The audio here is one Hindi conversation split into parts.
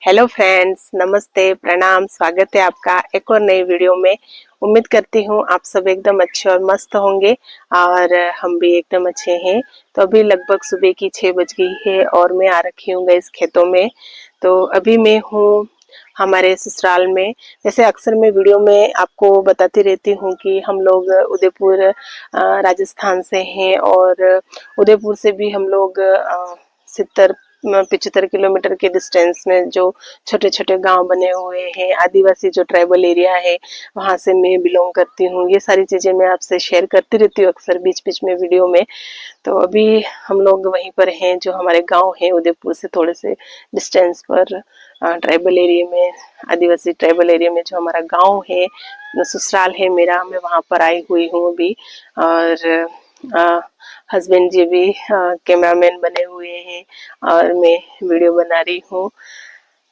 हेलो फ्रेंड्स, नमस्ते, प्रणाम। स्वागत है आपका एक और नई वीडियो में। उम्मीद करती हूँ आप सब एकदम अच्छे और मस्त होंगे और हम भी एकदम अच्छे हैं। तो अभी लगभग सुबह की 6 बज गई है और मैं आ रखी हूँ इस खेतों में। तो अभी मैं हूँ हमारे ससुराल में। जैसे अक्सर मैं वीडियो में आपको बताती रहती हूँ कि हम लोग उदयपुर राजस्थान से हैं और उदयपुर से भी हम लोग 70-75 किलोमीटर के डिस्टेंस में जो छोटे छोटे गांव बने हुए हैं, आदिवासी जो ट्राइबल एरिया है, वहां से मैं बिलोंग करती हूँ। ये सारी चीजें मैं आपसे शेयर करती रहती हूँ अक्सर बीच बीच में वीडियो में। तो अभी हम लोग वहीं पर हैं, जो हमारे गांव है उदयपुर से थोड़े से डिस्टेंस पर, ट्राइबल एरिया में, आदिवासी ट्राइबल एरिया में जो हमारा गांव है, ससुराल है मेरा, मैं वहां पर आई हुई हूँ अभी। और हस्बैंड जी भी कैमरामैन बने हुए हैं और मैं वीडियो बना रही हूँ।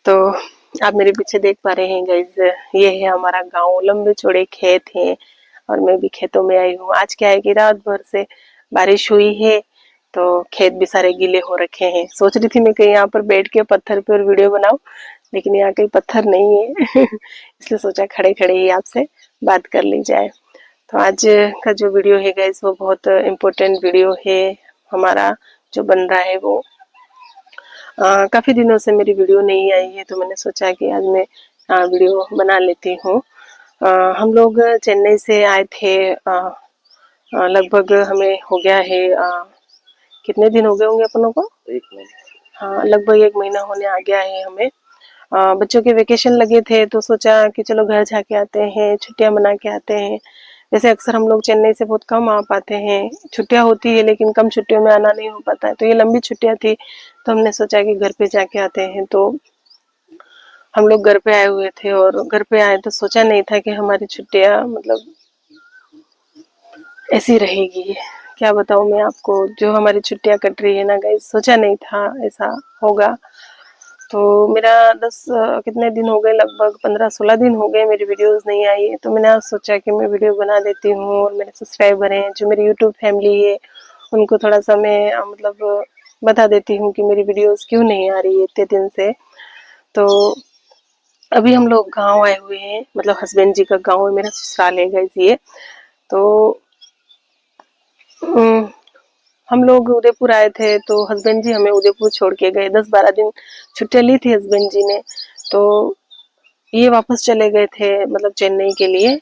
तो आप मेरे पीछे देख पा रहे हैं गाइज, ये है हमारा गांव। लंबे चौड़े खेत हैं और मैं भी खेतों में आई हूँ। आज क्या है कि रात भर से बारिश हुई है तो खेत भी सारे गीले हो रखे हैं। सोच रही थी मैं कहीं यहाँ पर बैठ के पत्थर पर वीडियो बनाऊं, लेकिन यहाँ कहीं पत्थर नहीं है इसलिए सोचा खड़े खड़े ही आपसे बात कर ली जाए। तो आज का जो वीडियो है गाइस, वो बहुत इम्पोर्टेंट वीडियो है हमारा जो बन रहा है वो। काफ़ी दिनों से मेरी वीडियो नहीं आई है तो मैंने सोचा कि आज मैं वीडियो बना लेती हूँ। हम लोग चेन्नई से आए थे। लगभग हमें हो गया है, कितने दिन हो गए होंगे अपनों को? 1 महीना। हाँ, लगभग 1 महीना होने आ गया है हमें। बच्चों के वेकेशन लगे थे तो सोचा कि चलो घर जाके आते हैं, छुट्टियां मना के आते हैं। जैसे अक्सर हम लोग चेन्नई से बहुत कम आ पाते हैं, छुट्टियां होती है लेकिन कम छुट्टियों में आना नहीं हो पाता है। तो ये लंबी छुट्टियां थी तो हमने सोचा कि घर पे जाके आते हैं। तो हम लोग घर पे आए हुए थे और घर पे आए तो सोचा नहीं था कि हमारी छुट्टियां मतलब ऐसी रहेगी। क्या बताऊं मैं आपको, जो हमारी छुट्टियां कट रही है ना गाइस, सोचा नहीं था ऐसा होगा। तो मेरा 10 कितने दिन हो गए, लगभग 15-16 दिन हो गए मेरी वीडियोस नहीं आई है। तो मैंने आज सोचा कि मैं वीडियो बना देती हूँ और मेरे सब्सक्राइबर हैं, जो मेरी यूट्यूब फैमिली है, उनको थोड़ा सा मैं मतलब बता देती हूँ कि मेरी वीडियोस क्यों नहीं आ रही है इतने दिन से। तो अभी हम लोग गाँव आए हुए हैं, मतलब हस्बैंड जी का गाँव है, मेरा ससुराल है गाइस ये। तो हम लोग उदयपुर आए थे तो हस्बैंड जी हमें उदयपुर छोड़ के गए। 10-12 दिन छुट्टियां ली थी हस्बैंड जी ने, तो ये वापस चले गए थे मतलब चेन्नई के लिए।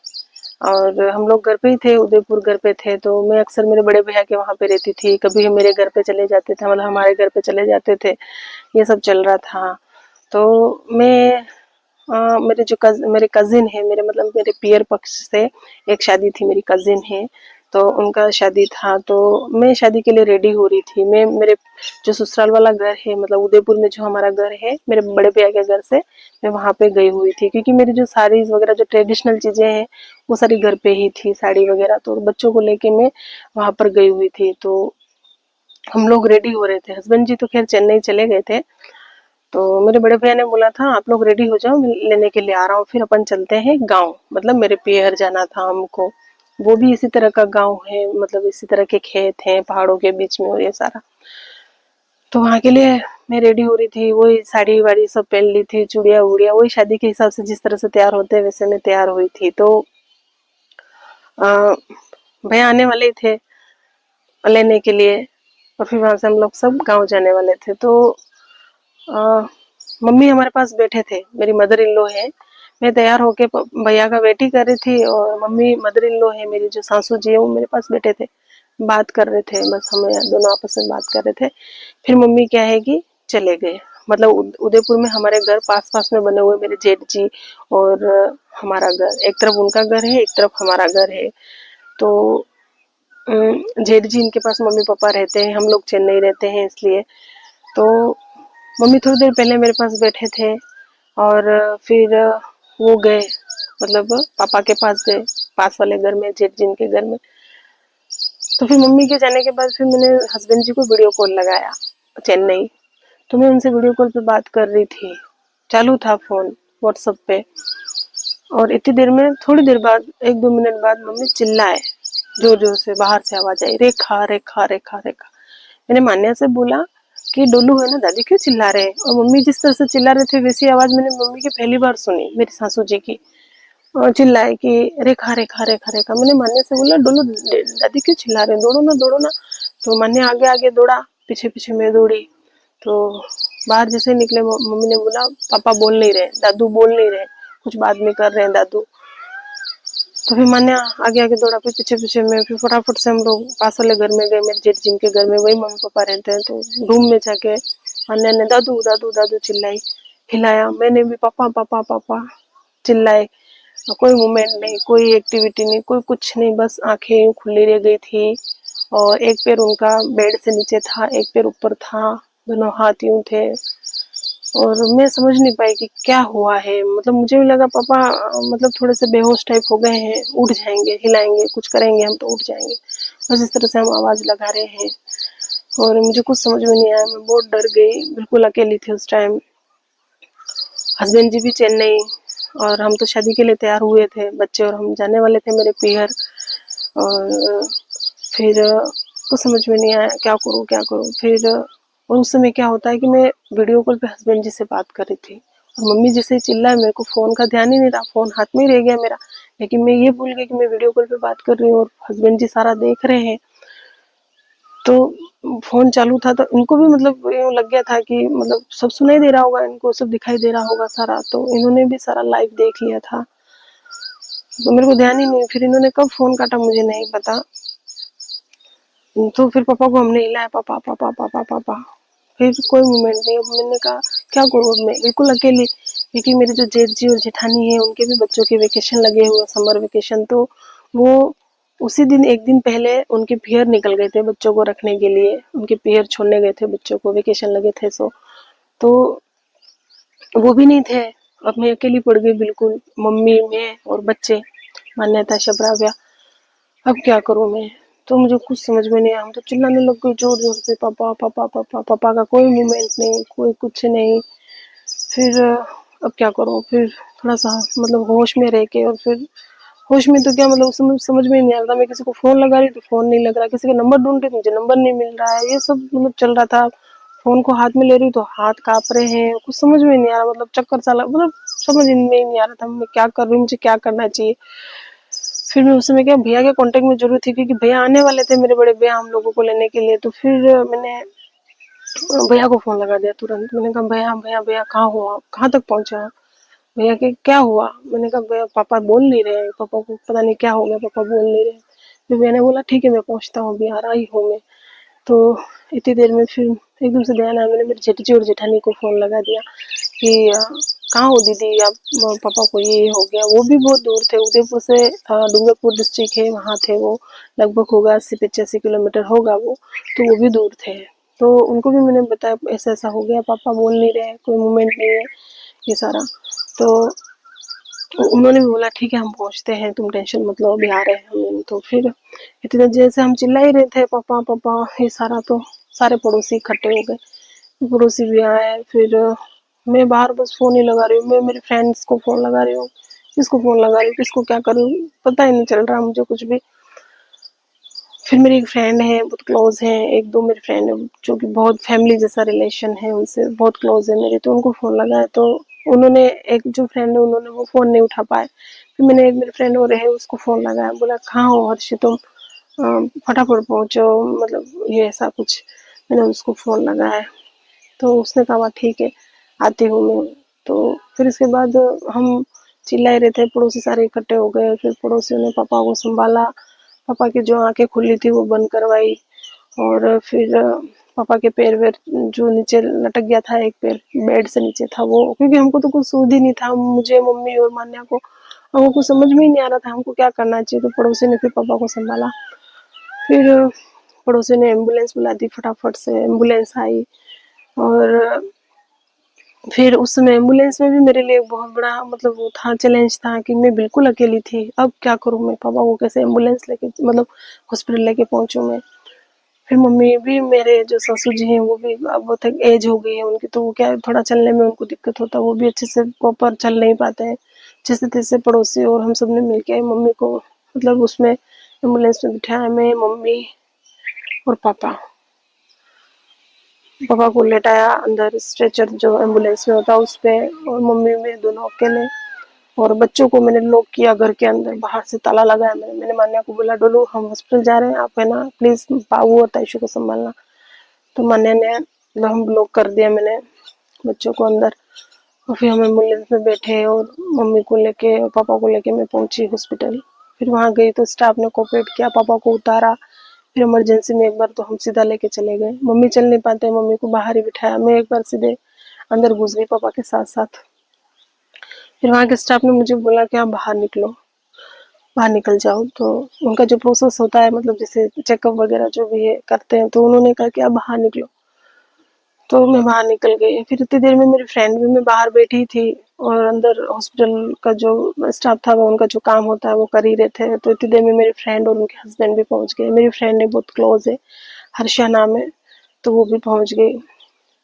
और हम लोग घर पे ही थे, उदयपुर घर पे थे। तो मैं अक्सर मेरे बड़े भैया के वहां पे रहती थी, कभी हम मेरे घर पे चले जाते थे, मतलब हमारे घर पे चले जाते थे। ये सब चल रहा था। तो मैं मेरे कजिन है, मेरे मतलब मेरे पियर पक्ष से एक शादी थी, मेरी कजिन है, तो उनका शादी था। तो मैं शादी के लिए रेडी हो रही थी। मैं मेरे जो ससुराल वाला घर है, मतलब उदयपुर में जो हमारा घर है, मेरे बड़े भैया के घर से मैं वहां पे गई हुई थी, क्योंकि मेरी जो साड़ीज वगैरह जो ट्रेडिशनल चीजें हैं वो सारी घर पे ही थी, साड़ी वगैरह। तो बच्चों को लेके मैं वहां पर गई हुई थी। तो हम लोग रेडी हो रहे थे, हस्बैंड जी तो खैर चेन्नई चले गए थे। तो मेरे बड़े भैया ने बोला था आप लोग रेडी हो जाओ, मैं लेने के लिए आ रहा हूँ, फिर अपन चलते हैं गाँव। मतलब मेरे पियर जाना था हमको। वो भी इसी तरह का गाँव है, मतलब इसी तरह के खेत हैं पहाड़ों के बीच में और ये सारा। तो वहाँ के लिए मैं रेडी हो रही थी, वही साड़ी वाड़ी सब पहन ली थी, चूड़िया उड़िया, वही शादी के हिसाब से जिस तरह से तैयार होते हैं वैसे मैं तैयार हुई थी। तो भैया आने वाले ही थे लेने के लिए और फिर वहां से हम लोग सब गाँव जाने वाले थे। तो मम्मी हमारे पास बैठे थे, मेरी मदर इन लॉ है। मैं तैयार होके भैया का वेट ही कर रही थी और मम्मी मदर इन लॉ है मेरी, जो सासू जी है, वो मेरे पास बैठे थे, बात कर रहे थे। बस हम दोनों आपस में बात कर रहे थे। फिर मम्मी क्या है कि चले गए। मतलब उदयपुर में हमारे घर पास पास में बने हुए, मेरे जेठ जी और हमारा घर, एक तरफ उनका घर है, एक तरफ हमारा घर है। तो जेठ जी इनके पास मम्मी पापा रहते हैं, हम लोग चेन्नई रहते हैं इसलिए। तो मम्मी थोड़ी देर पहले मेरे पास बैठे थे और फिर वो गए, मतलब पापा के पास गए, पास वाले घर में, जेठ जिन के घर में। तो फिर मम्मी के जाने के बाद फिर मैंने हस्बैंड जी को वीडियो कॉल लगाया चेन्नई। तो मैं उनसे वीडियो कॉल पे बात कर रही थी, चालू था फोन व्हाट्सएप पे। और इतनी देर में, थोड़ी देर बाद, 1-2 मिनट बाद मम्मी चिल्लाए, जोर जोर से बाहर से आवाज आई, रेखा रेखा रेखा रेखा। मैंने मान्या से बोला कि डोलू है ना, दादी क्यों चिल्ला रहे हैं। और मम्मी जिस तरह से चिल्ला रहे थे वैसी आवाज मैंने मम्मी की पहली बार सुनी, मेरी सासू जी की। और चिल्लाए कि रेखा रेखा रेखा रेखा। मैंने मान्या से बोला डोलू दादी क्यों चिल्ला रहे हैं, दौड़ो ना दौड़ो ना। तो मान्या आगे आगे दौड़ा, पीछे पीछे मैं दौड़ी। तो बाहर जैसे निकले मम्मी ने बोला पापा बोल नहीं रहे, दादू बोल नहीं रहे, कुछ बात नहीं कर रहे हैं दादू। तो फिर मान्या आगे आगे दौड़ा, फिर पीछे पीछे में, फिर फटाफट से हम लोग पास वाले घर में गए, मेरे जेठ जिनके घर में वही मम्मी पापा रहते हैं। तो रूम में जाके मान्या ने दादू दादू दादू चिल्लाई, हिलाया, मैंने भी पापा पापा पापा चिल्लाए। कोई मूवमेंट नहीं, कोई एक्टिविटी नहीं, कोई कुछ नहीं, बस आंखें यूं खुली रह गई थी। और एक पैर उनका बेड से नीचे था, एक पैर ऊपर था, दोनों हाथ यूं थे। और मैं समझ नहीं पाई कि क्या हुआ है। मतलब मुझे भी लगा पापा मतलब थोड़े से बेहोश टाइप हो गए हैं, उठ जाएंगे, हिलाएंगे, कुछ करेंगे हम तो उठ जाएंगे, बस इस तरह से हम आवाज लगा रहे हैं। और मुझे कुछ समझ में नहीं आया, मैं बहुत डर गई, बिल्कुल अकेली थी उस टाइम। हस्बैंड जी भी चेन्नई, और हम तो शादी के लिए तैयार हुए थे, बच्चे और हम जाने वाले थे मेरे पीहर। और फिर कुछ समझ में नहीं आया क्या करूँ क्या करूँ। फिर और उस समय क्या होता है कि मैं वीडियो कॉल पे हस्बैंड जी से बात कर रही थी, और मम्मी जैसे चिल्लाए, मेरे को फोन का ध्यान ही नहीं रहा, फोन हाथ में ही रह गया मेरा। लेकिन मैं ये भूल गई कि मैं वीडियो कॉल पे बात कर रही हूँ और हस्बैंड जी सारा देख रहे हैं। तो फोन चालू था, तो इनको भी मतलब यूं लग गया था कि मतलब सब सुनाई दे रहा होगा, इनको सब दिखाई दे रहा होगा सारा, तो इन्होंने भी सारा लाइव देख लिया था। तो मेरे को ध्यान ही नहीं, फिर इन्होंने कब फोन काटा मुझे नहीं पता। तो फिर पापा को हमने हिलाया, पापा पापा पापा पापा, फिर कोई मूवमेंट नहीं। अब मैंने कहा क्या करूँ, अब मैं बिल्कुल अकेली, क्योंकि मेरे जो जेठ जी और जेठानी है उनके भी बच्चों के वेकेशन लगे हुए, समर वेकेशन। तो वो उसी दिन एक दिन पहले उनके पियर निकल गए थे बच्चों को रखने के लिए, उनके पियर छोड़ने गए थे बच्चों को, वेकेशन लगे थे। सो तो वो भी नहीं थे। अब मैं अकेली पड़ गई बिल्कुल, मम्मी मैं और बच्चे, मान्यता शबराव्या। अब क्या करूँ मैं, तो मुझे कुछ समझ में नहीं आया। हम तो चिल्लाने लग गए जोर जोर से, पापा पापा पापा। पापा का कोई मूवमेंट नहीं, कोई कुछ नहीं। फिर अब क्या करूँ, फिर थोड़ा सा मतलब होश में रह के, और फिर होश में तो क्या मतलब समझ में नहीं आ रहा था। मैं किसी को फोन लगा रही तो फोन नहीं लग रहा, किसी का नंबर ढूंढ रही तो मुझे नंबर नहीं मिल रहा है, ये सब मतलब चल रहा था। फोन को हाथ में ले रही तो हाथ कांप रहे हैं, कुछ समझ में नहीं आ रहा, मतलब चक्कर सा मतलब समझ में ही नहीं आ रहा था मैं क्या कर रही हूँ, मुझे क्या करना चाहिए। फिर मैं उस समय क्या भैया के कांटेक्ट में जरूर थी, क्योंकि भैया आने वाले थे, मेरे बड़े भैया हम लोगों को लेने के लिए। तो फिर मैंने भैया को फोन लगा दिया तुरंत। मैंने कहा भैया भैया भैया कहाँ हो आप, कहाँ तक पहुंचे आप। भैया के क्या हुआ, मैंने कहा भैया पापा बोल नहीं रहे, पापा को पता नहीं क्या हो गया, पापा बोल नहीं रहे। फिर भैया ने बोला ठीक है मैं पहुंचता हूँ, अभी आ रहा ही हूँ मैं। तो इतनी देर में फिर एकदम से ध्यान आया, मैंने मेरी जेठी और जेठानी को फोन लगा दिया कि कहाँ हो दीदी आप, पापा को ये हो गया। वो भी बहुत दूर थे, उदयपुर से डूंगरपुर डिस्ट्रिक्ट है, वहाँ थे वो, लगभग होगा 80-85 किलोमीटर होगा वो, तो वो भी दूर थे। तो उनको भी मैंने बताया ऐसा ऐसा हो गया, पापा बोल नहीं रहे, कोई मूवमेंट नहीं है, ये सारा। तो उन्होंने भी बोला ठीक है हम पहुंचते हैं, तुम टेंशन मत लो, अभी आ रहे हैं हम। तो फिर इतने जैसे हम चिल्ला ही रहे थे पापा पापा ये सारा, तो सारे पड़ोसी इकट्ठे हो गए, पड़ोसी भी आए। फिर मैं बाहर बस फोन ही लगा रही हूँ, मैं मेरे फ्रेंड्स को फोन लगा रही हूँ, किसको फोन लगा रही हूँ, किसको क्या करूँ, पता ही नहीं चल रहा मुझे कुछ भी। फिर मेरी एक फ्रेंड है, बहुत क्लोज है, एक दो मेरी फ्रेंड है जो कि बहुत फैमिली जैसा रिलेशन है, उनसे बहुत क्लोज है मेरी, तो उनको फोन लगाया। तो उन्होंने, एक जो फ्रेंड है उन्होंने वो फोन नहीं उठा पाए। फिर मैंने एक मेरी फ्रेंड और है उसको फोन लगाया, बोला कहाँ हो हर्षि तुम, फटाफट पहुंचो, मतलब ये ऐसा कुछ। मैंने उसको फोन लगाया, तो उसने कहा ठीक है आती हूँ मैं। तो फिर इसके बाद हम चिल्ला ही रहे थे, पड़ोसी सारे इकट्ठे हो गए। फिर पड़ोसियों ने पापा को संभाला, पापा की जो आंखें खुली थी वो बंद करवाई। और फिर पापा के पैर वैर जो नीचे लटक गया था, एक पैर बेड से नीचे था वो, क्योंकि हमको तो कुछ सूझ ही नहीं था, मुझे मम्मी और मान्या को, हमको कुछ समझ में ही नहीं आ रहा था हमको क्या करना चाहिए। तो पड़ोसी ने फिर पापा को संभाला। फिर पड़ोसी ने एम्बुलेंस बुला दी, फटाफट से एम्बुलेंस आई। और फिर उस समय एम्बुलेंस में भी मेरे लिए बहुत बड़ा मतलब वो था, चैलेंज था कि मैं बिल्कुल अकेली थी, अब क्या करूँ मैं, पापा को कैसे एम्बुलेंस लेके मतलब हॉस्पिटल लेके पहुंचूं मैं। फिर मम्मी भी, मेरे जो ससुर जी हैं वो भी अब बहुत एज हो गई है उनकी, तो वो क्या थोड़ा चलने में उनको दिक्कत होता है, वो भी अच्छे से प्रॉपर चल नहीं पाते हैं। जैसे तैसे पड़ोसी और हम सब ने मिलके मम्मी को मतलब उसमें एम्बुलेंस में बिठाया, मैं मम्मी और पापा। पापा को लेटाया अंदर, स्ट्रेचर जो एम्बुलेंस में होता है उस पे, और मम्मी में दोनों अकेले। और बच्चों को मैंने लॉक किया घर के अंदर, बाहर से ताला लगाया। मैंने मान्या को बोला, डोलू हम हॉस्पिटल जा रहे हैं, आप है ना प्लीज बाबू और ताइशू को संभालना। तो मान्या ने मतलब हम लॉक कर दिया मैंने बच्चों को अंदर। और फिर हम एम्बुलेंस में बैठे और मम्मी को लेके पापा को लेके मैं पहुंची हॉस्पिटल। फिर वहां गई तो स्टाफ ने कोऑपरेट किया, पापा को उतारा। फिर इमरजेंसी में एक बार तो हम सीधा लेके चले गए, मम्मी चल नहीं पाते, मम्मी को बाहर ही बिठाया। मैं एक बार सीधे अंदर घुस गई पापा के साथ साथ। फिर वहां के स्टाफ ने मुझे बोला कि आप बाहर निकलो, बाहर निकल जाओ। तो उनका जो प्रोसेस होता है, मतलब जैसे चेकअप वगैरह जो भी है करते हैं, तो उन्होंने कहा कि आप बाहर निकलो। तो मैं बाहर निकल गई। फिर इतनी देर में मेरी फ्रेंड भी, मैं बाहर बैठी थी और अंदर हॉस्पिटल का जो स्टाफ था वो उनका जो काम होता है वो कर ही रहे थे। तो इतनी देर में मेरी फ्रेंड और उनके हस्बैंड भी पहुंच गए। मेरी फ्रेंड है, बहुत क्लोज है, हर्षा नाम है, तो वो भी पहुंच गई।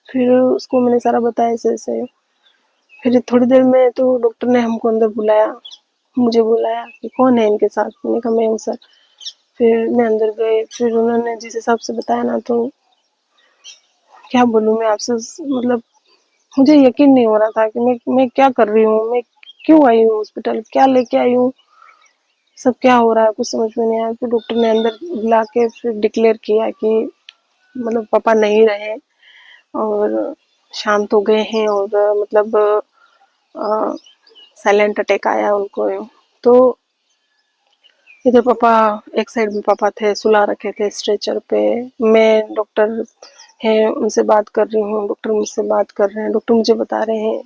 फिर उसको मैंने सारा बताया ऐसे ऐसे। फिर थोड़ी देर में तो डॉक्टर ने हमको अंदर बुलाया, मुझे बुलाया कि कौन है इनके साथ। मैंने कहा मैं हूँ सर। फिर मैं अंदर गई। फिर उन्होंने जिस हिसाब से बताया ना, तो क्या बोलूँ मैं आपसे, मतलब मुझे यकीन नहीं हो रहा था कि मैं क्या कर रही हूँ, मैं क्यों आई हूँ हॉस्पिटल, क्या लेके आई हूँ, सब क्या हो रहा है, कुछ समझ में नहीं आया। फिर डॉक्टर ने अंदर बुला के फिर डिक्लेयर किया कि मतलब पापा नहीं रहे और शांत हो गए हैं, और मतलब साइलेंट अटैक आया उनको। तो इधर पापा, एक साइड में पापा थे, सुला रखे थे स्ट्रेचर पे। मैं डॉक्टर हैं उनसे बात कर रही हूँ, डॉक्टर मुझसे बात कर रहे हैं। डॉक्टर मुझे बता रहे हैं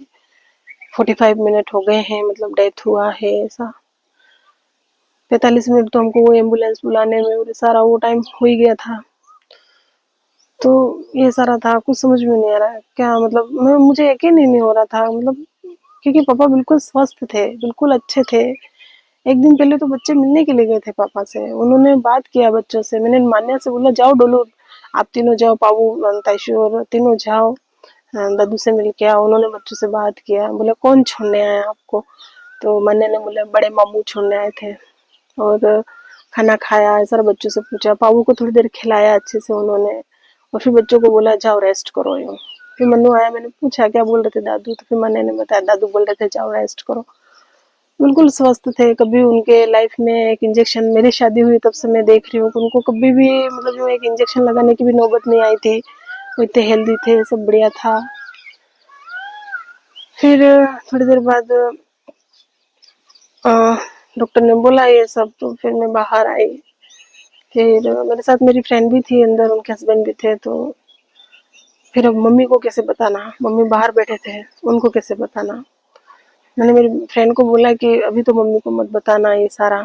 45 मिनट हो गए हैं, मतलब डेथ हुआ है ऐसा। 45 मिनट तो हमको वो एम्बुलेंस बुलाने में और सारा वो टाइम हो ही गया था। तो ये सारा था, कुछ समझ में नहीं आ रहा क्या, मतलब मैं, मुझे यकीन ही नहीं हो रहा था, मतलब क्योंकि पापा बिल्कुल स्वस्थ थे, बिल्कुल अच्छे थे। एक दिन पहले तो बच्चे मिलने के लिए गए थे पापा से, उन्होंने बात किया बच्चों से। मैंने मान्या से बोला, जाओ डोलू, आप तीनों जाओ, पापू ताइशू और तीनों जाओ, दादू से मिल के आओ। उन्होंने बच्चों से बात किया, बोले कौन छोड़ने आया आपको। तो मान्या ने बोला बड़े मामू छोड़ने आए थे। और खाना खाया, सारा बच्चों से पूछा, पापू को थोड़ी देर खिलाया अच्छे से उन्होंने। और फिर बच्चों को बोला जाओ रेस्ट करो यूँ। फिर मन्नू आया, मैंने पूछा क्या बोल रहे थे दादू, तो फिर मान्या ने बताया दादू बोल रहे थे जाओ रेस्ट करो। बिल्कुल स्वस्थ थे। कभी उनके लाइफ में एक इंजेक्शन, मेरी शादी हुई तब से मैं देख रही हूँ कि उनको कभी भी मतलब जो एक इंजेक्शन लगाने की भी नौबत नहीं आई थी। वो इतने हेल्दी थे, सब बढ़िया था। फिर थोड़ी देर बाद डॉक्टर ने बोला ये सब, तो फिर मैं बाहर आई। फिर मेरे साथ मेरी फ्रेंड भी थी अंदर, उनके हस्बैंड भी थे। तो फिर अब मम्मी को कैसे बताना, मम्मी बाहर बैठे थे, उनको कैसे बताना। मैंने मेरी फ्रेंड को बोला कि अभी तो मम्मी को मत बताना ये सारा।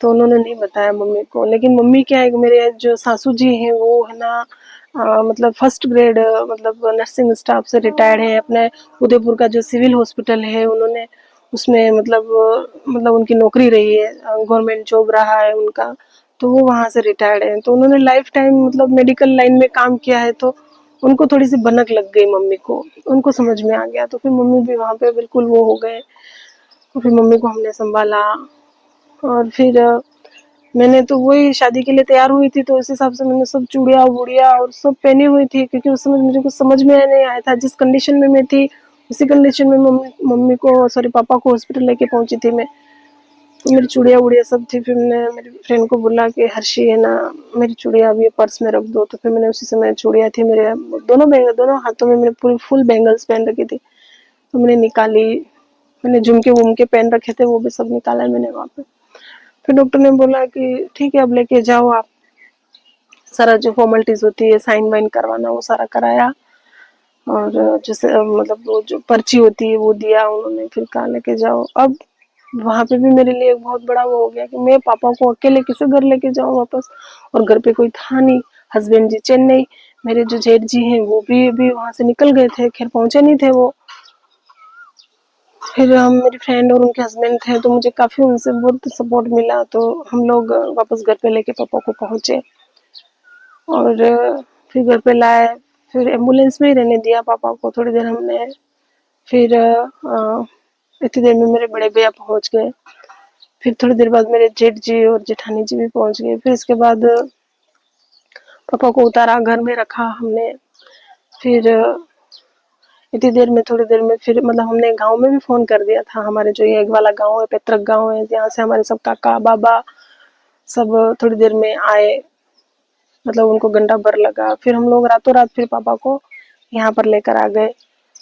तो उन्होंने नहीं बताया मम्मी को। लेकिन मम्मी क्या है, मेरे जो सासू जी हैं वो है ना, मतलब फर्स्ट ग्रेड मतलब नर्सिंग स्टाफ से रिटायर्ड है। अपने उदयपुर का जो सिविल हॉस्पिटल है उन्होंने उसमें मतलब उनकी नौकरी रही है, गवर्नमेंट जॉब रहा है उनका। तो वो वहां से रिटायर्ड है, तो उन्होंने लाइफ टाइम मतलब मेडिकल लाइन में काम किया है। तो उनको थोड़ी सी भनक लग गई मम्मी को, उनको समझ में आ गया। तो फिर मम्मी भी वहां पे बिल्कुल वो हो गए। तो फिर मम्मी को हमने संभाला। और फिर मैंने तो वही शादी के लिए तैयार हुई थी, तो उस हिसाब से मैंने सब चूड़िया वूड़िया और सब पहनी हुई थी, क्योंकि उस समय मुझे कुछ समझ में नहीं आया था। जिस कंडीशन में मैं थी उसी कंडीशन में मम्मी को, सॉरी पापा को हॉस्पिटल लेके पहुंची थी मैं। तो मेरी चूड़िया वूड़िया सब थी। फिर मैंने मेरी फ्रेंड को बोला कि हर्षी है ना, मेरी चूड़िया अभी पर्स में रख दो। तो फिर मैंने उसी समय चूड़िया थी मेरे दोनों हाथों में, मैंने पूरी फुल बैंगल्स पहन रखी थी, तो मैंने निकाली। मैंने झुमके वुमके पहन रखे थे, वो भी सब निकाला मैंने वहां पे। फिर डॉक्टर ने बोला कि ठीक है अब लेके जाओ आप। सारा जो फॉर्मेलिटीज होती है, साइन वाइन करवाना, वो सारा कराया। और जैसे मतलब वो जो पर्ची होती है वो दिया उन्होंने। फिर कहा लेके जाओ। अब वहां पे भी मेरे लिए एक बहुत बड़ा वो हो गया कि मैं पापा को अकेले किसे घर लेके जाऊं वापस। और घर पे कोई था नहीं, हस्बैंड जी चेन्नई, मेरे जो जेठ जी हैं वो भी अभी वहां से निकल गए थे, खैर पहुंचे नहीं थे वो। फिर हम, मेरी फ्रेंड और उनके हस्बैंड थे, तो मुझे काफी उनसे बहुत सपोर्ट मिला। तो हम लोग वापस घर पे लेके पापा को पहुंचे। और फिर घर पे लाए। फिर एम्बुलेंस में ही रहने दिया पापा को थोड़ी देर हमने। फिर इतनी देर में मेरे बड़े भैया पहुंच गए। फिर थोड़ी देर बाद मेरे जेठ जी और जेठानी जी भी पहुंच गए। फिर इसके बाद पापा को उतारा, घर में रखा हमने। फिर इतनी देर में, थोड़ी देर में फिर मतलब हमने गांव में भी फ़ोन कर दिया था। हमारे जो ये वाला गांव है, पैतृक गांव है, जहाँ से हमारे सब काका बाबा सब थोड़ी देर में आए, मतलब उनको गंडा भर लगा। फिर हम लोग रातों रात फिर पापा को यहाँ पर लेकर आ गए।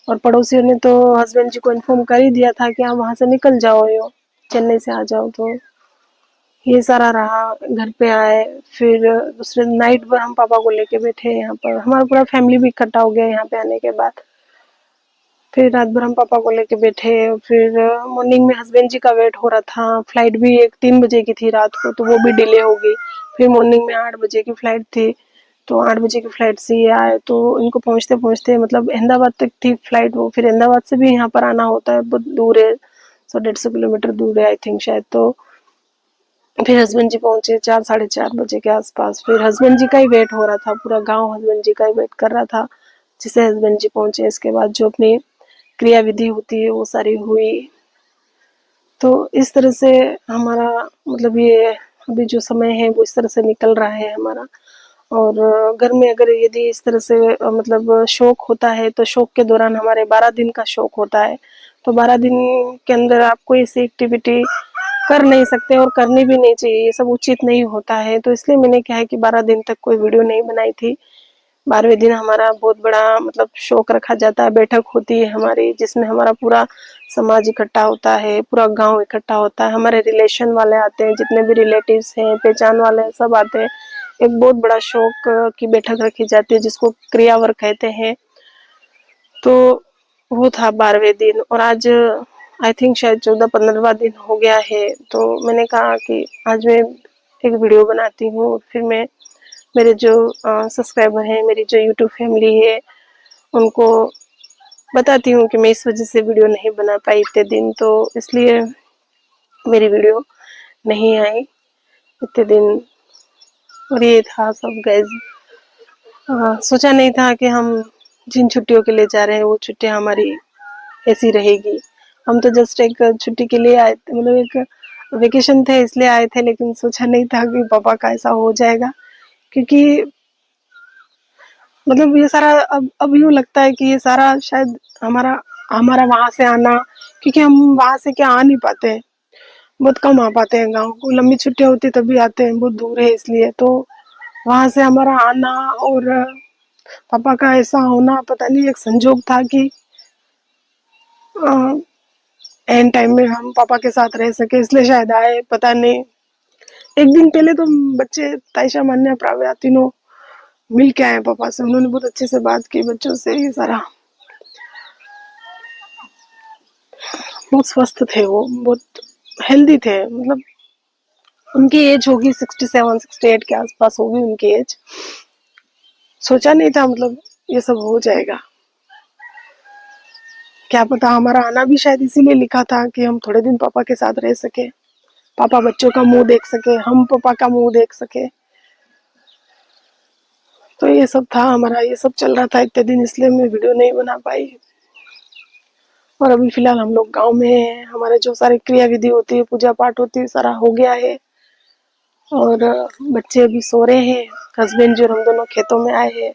और पड़ोसियों ने तो हस्बैंड जी को इन्फॉर्म कर ही दिया था कि आप वहाँ से निकल जाओ, यो चेन्नई से आ जाओ। तो ये सारा रहा, घर पे आए। फिर दूसरे नाइट पर हम पापा को लेके बैठे यहाँ पर, हमारा पूरा फैमिली भी इकट्ठा हो गया यहाँ पे आने के बाद। फिर रात भर हम पापा को लेके बैठे। फिर मॉर्निंग में हस्बैंड जी का वेट हो रहा था। फ्लाइट भी 3 बजे की थी रात को, तो वो भी डिले हो गई। फिर मॉर्निंग में 8 बजे की फ्लाइट थी, तो 8 बजे की फ्लाइट से ये आए। तो इनको पहुंचते पहुंचते मतलब अहमदाबाद तक थी फ्लाइट वो। फिर अहमदाबाद से भी यहाँ पर आना होता है, बहुत दूर है, 100-150 किलोमीटर दूर है आई थिंक शायद। तो फिर हस्बैंड जी पहुंचे 4-4:30 बजे के आसपास। फिर हस्बैंड जी का ही वेट हो रहा था, पूरा गांव हस्बैंड जी का ही वेट कर रहा था। जिससे हस्बैंड जी पहुंचे, इसके बाद जो अपनी क्रिया विधि होती है वो सारी हुई। तो इस तरह से हमारा मतलब ये अभी जो समय है वो इस तरह से निकल रहा है हमारा। और घर में अगर यदि इस तरह से मतलब शौक होता है, तो शौक के दौरान हमारे 12 दिन का शौक होता है। तो 12 दिन के अंदर आप कोई ऐसी एक्टिविटी कर नहीं सकते और करनी भी नहीं चाहिए, ये सब उचित नहीं होता है। तो इसलिए मैंने क्या है कि 12 दिन तक कोई वीडियो नहीं बनाई थी। 12वें दिन हमारा बहुत बड़ा मतलब शौक रखा जाता है, बैठक होती है हमारी, जिसमें हमारा पूरा समाज इकट्ठा होता है, पूरा गांव इकट्ठा होता है, हमारे रिलेशन वाले आते हैं, जितने भी रिलेटिव्स हैं, पहचान वाले हैं, सब आते हैं। एक बहुत बड़ा शौक की बैठक रखी जाती है, जिसको क्रियावर कहते हैं। तो वो था 12वें दिन। और आज आई थिंक शायद 14-15वां दिन हो गया है। तो मैंने कहा कि आज मैं एक वीडियो बनाती हूँ। फिर मैं मेरे जो सब्सक्राइबर हैं, मेरी जो यूट्यूब फैमिली है, उनको बताती हूँ कि मैं इस वजह से वीडियो नहीं बना पाई इतने दिन, तो इसलिए मेरी वीडियो नहीं आई इतने दिन। और ये था सब गाइस। सोचा नहीं था कि हम जिन छुट्टियों के लिए जा रहे हैं वो छुट्टियां हमारी ऐसी रहेगी। हम तो जस्ट एक छुट्टी के लिए आए थे, मतलब एक वेकेशन थे इसलिए आए थे, लेकिन सोचा नहीं था कि पापा का ऐसा हो जाएगा। क्योंकि मतलब ये सारा अब यूँ लगता है कि ये सारा शायद हमारा हमारा वहाँ से आना, क्योंकि हम वहाँ से क्या आ नहीं पाते हैं, बहुत कम आ पाते हैं गाँव को। लंबी छुट्टियाँ होती तभी आते हैं, बहुत दूर है इसलिए। तो वहाँ से हमारा आना और पापा का ऐसा होना, पता नहीं एक संजोग था कि एंड टाइम में हम पापा के साथ रह सके, इसलिए शायद आए, पता नहीं। एक दिन पहले तो बच्चे ताइशा मान्या प्राव्या तीनों मिल के आए पापा से। उन्होंने बहुत अच्छे से बात की बच्चों से। ये सारा बहुत स्वस्थ थे, वो बहुत हेल्दी थे। मतलब उनकी एज होगी 67-68 के आसपास होगी उनकी एज। सोचा नहीं था मतलब ये सब हो जाएगा। क्या पता हमारा आना भी शायद इसीलिए लिखा था कि हम थोड़े दिन पापा के साथ रह सके, पापा बच्चों का मुंह देख सके, हम पापा का मुंह देख सके। तो ये सब था हमारा, ये सब चल रहा था इतने दिन, इसलिए मैं वीडियो नहीं बना पाई। और अभी फिलहाल हम लोग गांव में हैं। हमारे जो सारी क्रिया विधि होती है, पूजा पाठ होती है, सारा हो गया है। और बच्चे अभी सो रहे हैं। हस्बैंड जी और हम दोनों खेतों में आए हैं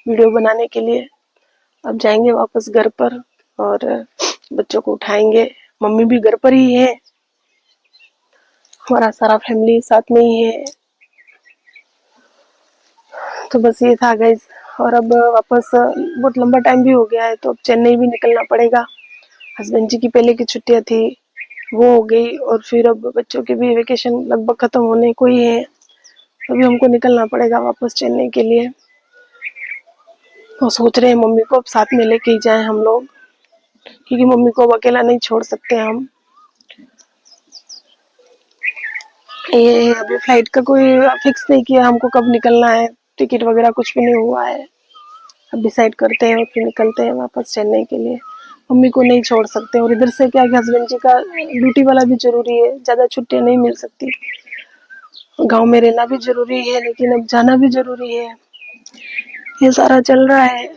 वीडियो बनाने के लिए। अब जाएंगे वापस घर पर और बच्चों को उठाएंगे। मम्मी भी घर पर ही है, हमारा सारा फैमिली साथ में ही है। तो बस ये था गाइस। और अब वापस बहुत लंबा टाइम भी हो गया है, तो अब चेन्नई भी निकलना पड़ेगा। हस्बैंड जी की पहले की छुट्टियां थी वो हो गई, और फिर अब बच्चों के भी वेकेशन लगभग खत्म होने को ही है। अभी हमको निकलना पड़ेगा वापस चेन्नई के लिए। तो सोच रहे हैं मम्मी को अब साथ में लेके ही जाए हम लोग, क्योंकि मम्मी को अब अकेला नहीं छोड़ सकते हम। ये अभी फ्लाइट का कोई फिक्स नहीं किया हमको कब निकलना है, टिकट वगैरह कुछ भी नहीं हुआ है। अब डिसाइड करते हैं और फिर निकलते हैं वापस चेन्नई के लिए। मम्मी को नहीं छोड़ सकते, और इधर से क्या कि हस्बैंड जी का ड्यूटी वाला भी जरूरी है, ज्यादा छुट्टियां नहीं मिल सकती। गांव में रहना भी जरूरी है, लेकिन अब जाना भी जरूरी है। ये सारा चल रहा है।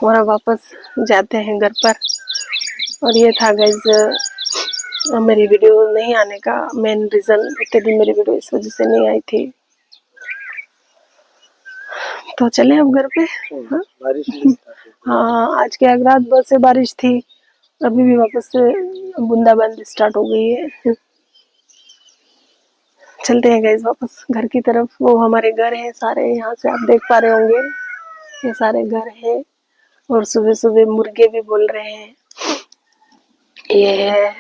और अब वापस जाते हैं घर पर। और ये था गाइज मेरी वीडियो नहीं आने का मेन रीजन। इतने दिन मेरी वीडियो इस वजह से नहीं आई थी। तो चले अब घर पे। हाँ बारिश भी start हो गई। हाँ, आज के रात भर से बारिश थी, अभी भी वापस से बूंदाबांदी स्टार्ट हो गई है। चलते हैं गाइस वापस घर की तरफ। वो हमारे घर हैं सारे, यहाँ से आप देख पा रहे होंगे, ये सारे घर हैं। और सुबह सुबह मुर्गे भी बोल रहे हैं, ये है।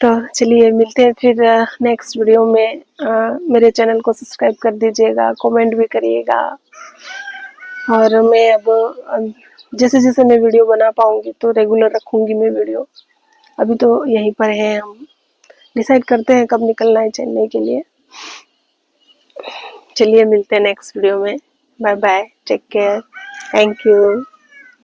तो चलिए मिलते हैं फिर नेक्स्ट वीडियो में। मेरे चैनल को सब्सक्राइब कर दीजिएगा, कमेंट भी करिएगा। और मैं अब जैसे जैसे मैं वीडियो बना पाऊंगी तो रेगुलर रखूंगी मैं वीडियो। अभी तो यहीं पर है, हम डिसाइड करते हैं कब निकलना है चेन्नई के लिए। चलिए मिलते हैं नेक्स्ट वीडियो में। Bye bye, take care, thank you.